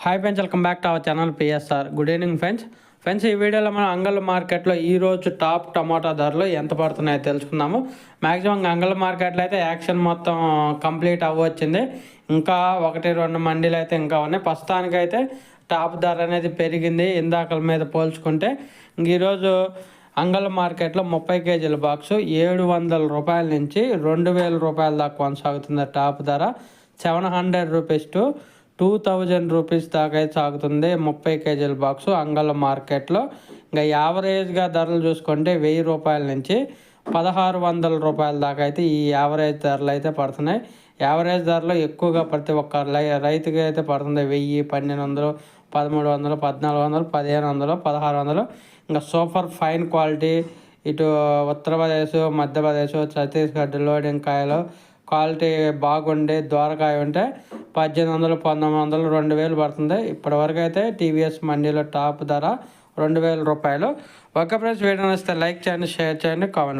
Hi friends, welcome back to our channel PSR. Good evening friends ఈ వీడియోలో మనం అంగళ్ళ మార్కెట్లో ఈరోజు టాప్ టమాటా ధరలు ఎంత పడుతున్నాయో తెలుసుకుందాము. మ్యాక్సిమం అంగళ్ళ మార్కెట్లో అయితే యాక్షన్ మొత్తం కంప్లీట్ అవ్వచ్చింది. ఇంకా 1-2 మండీలు అయితే ఇంకా ఉన్నాయి. ప్రస్తుతానికైతే టాప్ ధర అనేది పెరిగింది ఇందాకల మీద పోల్చుకుంటే. ఈరోజు అంగళ్ళ మార్కెట్లో 30 కేజీల బాక్సు 700 రూపాయల నుంచి 2000 రూపాయల దాకా కొనసాగుతుంది. టాప్ ధర 700 రూపీస్ టు 2000 రూపీస్ దాకా అయితే సాగుతుంది 30 కేజీల బాక్సు అంగళ్ళ మార్కెట్లో. ఇంకా యావరేజ్గా ధరలు చూసుకుంటే 1000 రూపాయల నుంచి 1600 రూపాయల దాకా అయితే ఈ యావరేజ్ ధరలు అయితే పడుతున్నాయి. యావరేజ్ ధరలు ఎక్కువగా ప్రతి ఒక్క రైతుకి అయితే పడుతుంది 1000, 1200, 1300, 1400, 1500, 1600. ఇంకా సూపర్ ఫైన్ క్వాలిటీ ఇటు ఉత్తరప్రదేశ్, మధ్యప్రదేశ్, ఛత్తీస్గఢ్ లోడింగ్ కాయలు క్వాలిటీ బాగుండే దోరకాయ ఉంటే 1800, 1900, 2000 పడుతుంది. ఇప్పటివరకు అయితే టీవీఎస్ మండీలో టాప్ ధర 2000 రూపాయలు. ఒక ప్రైస్ వీడియో వస్తే లైక్ చేయండి, షేర్ చేయండి, కామెంట్ పెట్టండి.